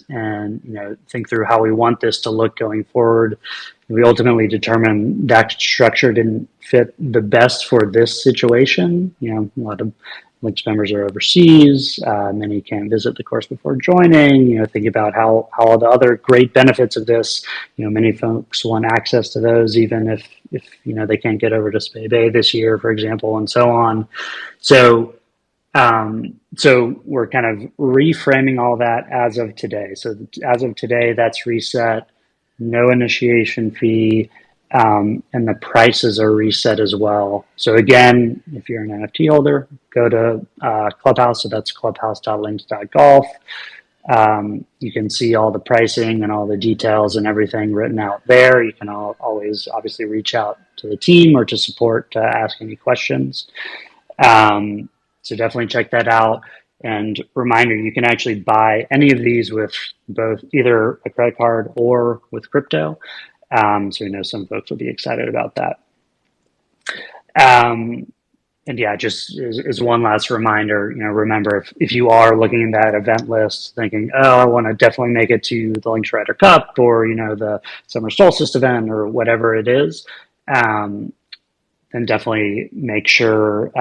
think through how we want this to look going forward, we ultimately determined that structure didn't fit the best for this situation. A lot of Links members are overseas. Many can't visit the course before joining. Think about how all the other great benefits of this. Many folks want access to those, even if they can't get over to Spey Bay this year, for example, and so on. So we're kind of reframing all that as of today. So as of today, that's reset. No initiation fee. And the prices are reset as well. So again, if you're an NFT holder, go to Clubhouse. So that's clubhouse.links.golf. You can see all the pricing and all the details and everything written out there. You can always obviously reach out to the team or to support to ask any questions. So definitely check that out. And reminder, you can actually buy any of these with both either a credit card or with crypto. So we know some folks will be excited about that. And yeah, just as one last reminder, remember if you are looking at that event list thinking, oh, I want to definitely make it to the Links Ryder Cup or, the Summer Solstice event or whatever it is, then definitely make sure,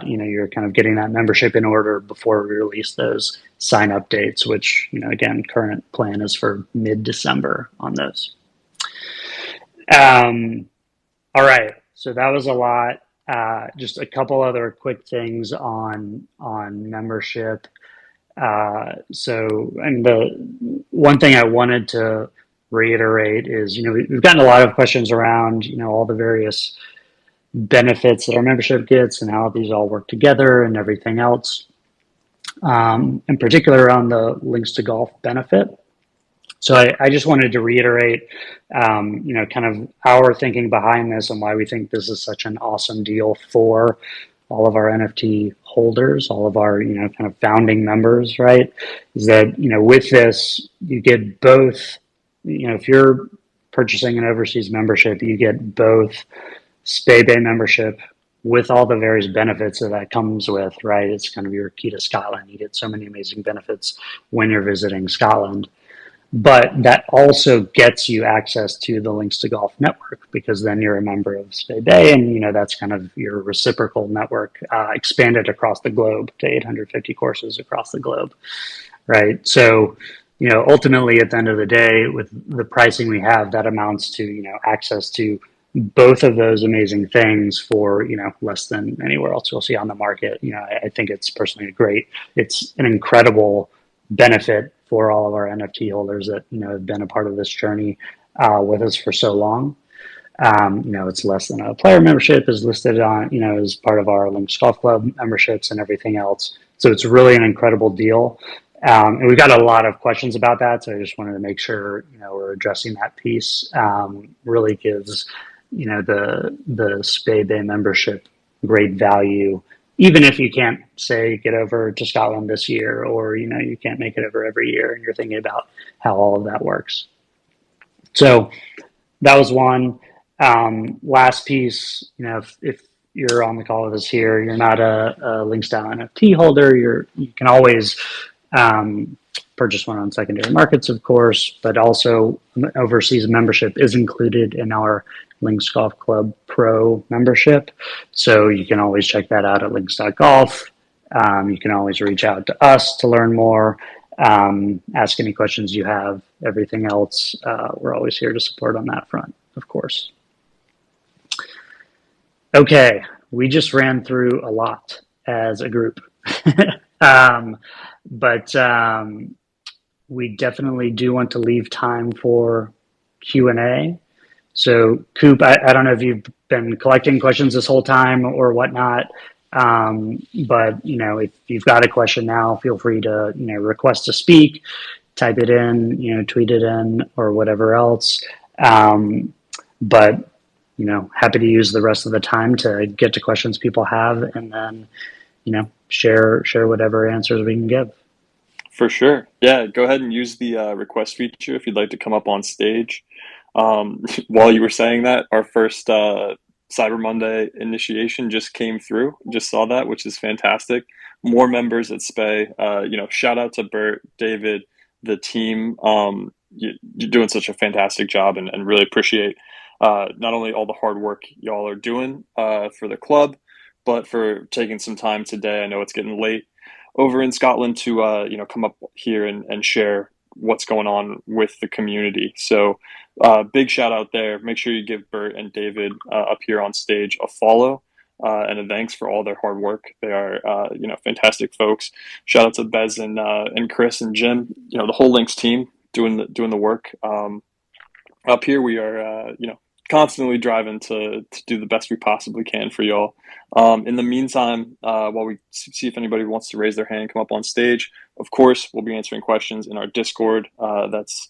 you're kind of getting that membership in order before we release those sign up dates, which, again, current plan is for mid-December on those. All right, so that was a lot. Just a couple other quick things on membership. And the one thing I wanted to reiterate is, we've gotten a lot of questions around, all the various benefits that our membership gets and how these all work together and everything else. In particular around the Links to Golf benefit. So I just wanted to reiterate, kind of our thinking behind this and why we think this is such an awesome deal for all of our NFT holders, all of our, kind of founding members, right? Is that, with this, you get both, if you're purchasing an overseas membership, you get both Spey Bay membership with all the various benefits that comes with, right? It's kind of your key to Scotland. You get so many amazing benefits when you're visiting Scotland. But that also gets you access to the Links to Golf network because then you're a member of Spey Bay and, that's kind of your reciprocal network expanded across the globe to 850 courses across the globe, right? So, ultimately at the end of the day with the pricing we have, that amounts to, access to both of those amazing things for, less than anywhere else you'll see on the market. I think it's personally it's an incredible benefit for all of our NFT holders that, have been a part of this journey with us for so long. It's less than a player membership is listed on, as part of our Links Golf Club memberships and everything else. So it's really an incredible deal. And we've got a lot of questions about that. So I just wanted to make sure, we're addressing that piece. Really gives, the Spey Bay membership great value, even if you can't say get over to Scotland this year, or you can't make it over every year, and you're thinking about how all of that works. So that was one. Last piece, if you're on the call with us here, you're not a LinksDAO NFT holder, you can always purchase one on secondary markets, of course, but also overseas membership is included in our Links Golf Club Pro membership. So you can always check that out at links.golf. You can always reach out to us to learn more, ask any questions you have, everything else. We're always here to support on that front, of course. Okay, we just ran through a lot as a group. But we definitely do want to leave time for Q&A. So, Coop, I don't know if you've been collecting questions this whole time or whatnot, but, if you've got a question now, feel free to, request to speak, type it in, tweet it in, or whatever else. But, happy to use the rest of the time to get to questions people have and then, share whatever answers we can give. For sure. Yeah, go ahead and use the request feature if you'd like to come up on stage. While you were saying that, our first Cyber Monday initiation just came through. Just saw that, which is fantastic. More members at Spey. Shout out to Bert, David, the team. You're doing such a fantastic job, and really appreciate not only all the hard work y'all are doing for the club, but for taking some time today. I know it's getting late over in Scotland to come up here and share what's going on with the community. So big shout out there. Make sure you give Bert and David up here on stage a follow. And a thanks for all their hard work. They are, fantastic folks. Shout out to Bez and Chris and Jim. The whole Links team doing the work. Up here, we are, constantly driving to do the best we possibly can for y'all. In the meantime, while we see if anybody wants to raise their hand, come up on stage. Of course, we'll be answering questions in our Discord. That's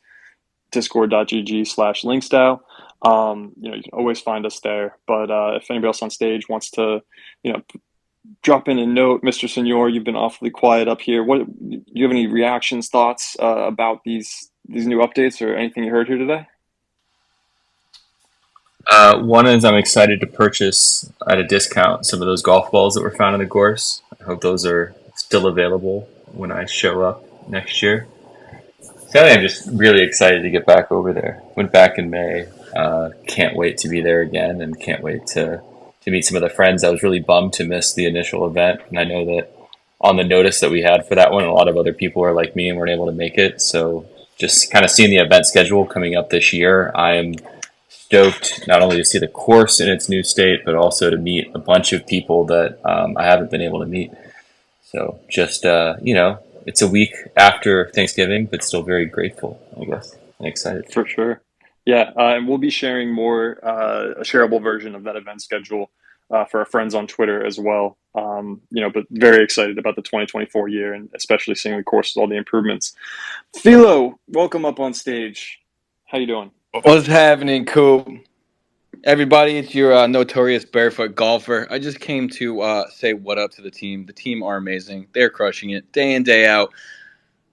discord.gg/LinksDAO. You can always find us there. But if anybody else on stage wants to, drop in a note, Mr. Senor, you've been awfully quiet up here. What do you have any reactions, thoughts about these new updates or anything you heard here today? One is I'm excited to purchase at a discount some of those golf balls that were found in the course. I hope those are still available when I show up next year. Secondly, I'm just really excited to get back over there. Went back in May. Can't wait to be there again, and can't wait to meet some of the friends. I was really bummed to miss the initial event, and I know that on the notice that we had for that one, a lot of other people are like me and weren't able to make it. So just kind of seeing the event schedule coming up this year, I'm stoked not only to see the course in its new state, but also to meet a bunch of people that I haven't been able to meet. So just, it's a week after Thanksgiving, but still very grateful, I guess, and excited. For sure. Yeah, and we'll be sharing more, a shareable version of that event schedule for our friends on Twitter as well. But very excited about the 2024 year, and especially seeing the course with all the improvements. Philo, welcome up on stage. How you doing? What's happening, Coop? Everybody, it's your notorious barefoot golfer. I just came to say what up to the team. The team are amazing. They're crushing it day in, day out.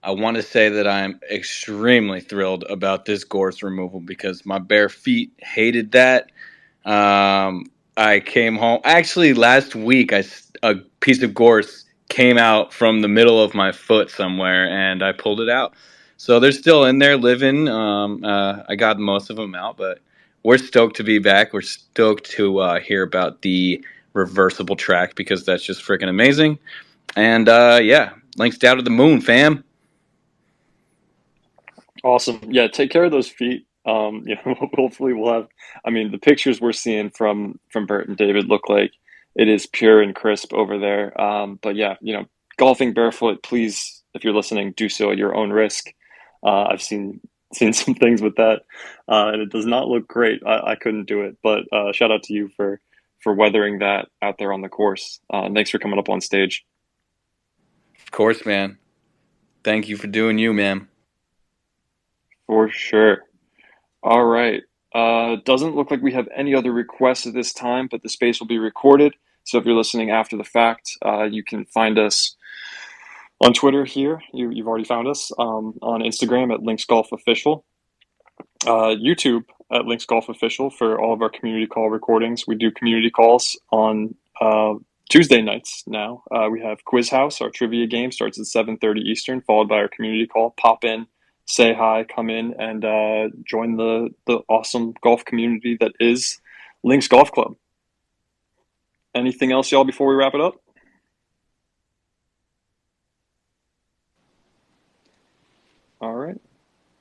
I want to say that I'm extremely thrilled about this gorse removal because my bare feet hated that. I came home. Actually, last week, a piece of gorse came out from the middle of my foot somewhere, and I pulled it out. So they're still in there living. I got most of them out, but we're stoked to be back. We're stoked to hear about the reversible track because that's just freaking amazing. And links down to the moon, fam. Awesome. Yeah, take care of those feet. Hopefully we'll have. I mean, the pictures we're seeing from Bert and David look like it is pure and crisp over there. But yeah, golfing barefoot, please, if you're listening, do so at your own risk. I've seen some things with that, and it does not look great. I couldn't do it, but shout out to you for weathering that out there on the course. Thanks for coming up on stage. Of course, man. Thank you for doing you, man. For sure. All right. Doesn't look like we have any other requests at this time, but the space will be recorded. So if you're listening after the fact, you can find us on Twitter here. You've already found us on Instagram at Links Golf Official, YouTube at Links Golf Official for all of our community call recordings. We do community calls on Tuesday nights now. We have Quiz House. Our trivia game starts at 7:30 Eastern, followed by our community call. Pop in, say hi, come in, and join the awesome golf community that is Links Golf Club. Anything else, y'all, before we wrap it up? All right.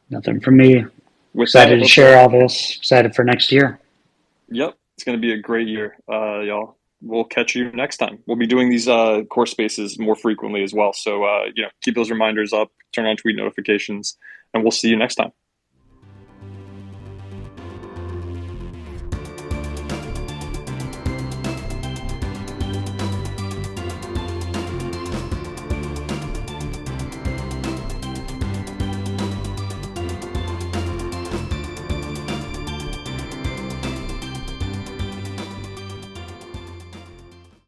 Nothing from me. Excited to share all this. Excited for next year. Yep. It's going to be a great year, y'all. We'll catch you next time. We'll be doing these course spaces more frequently as well. So, keep those reminders up, turn on tweet notifications, and we'll see you next time.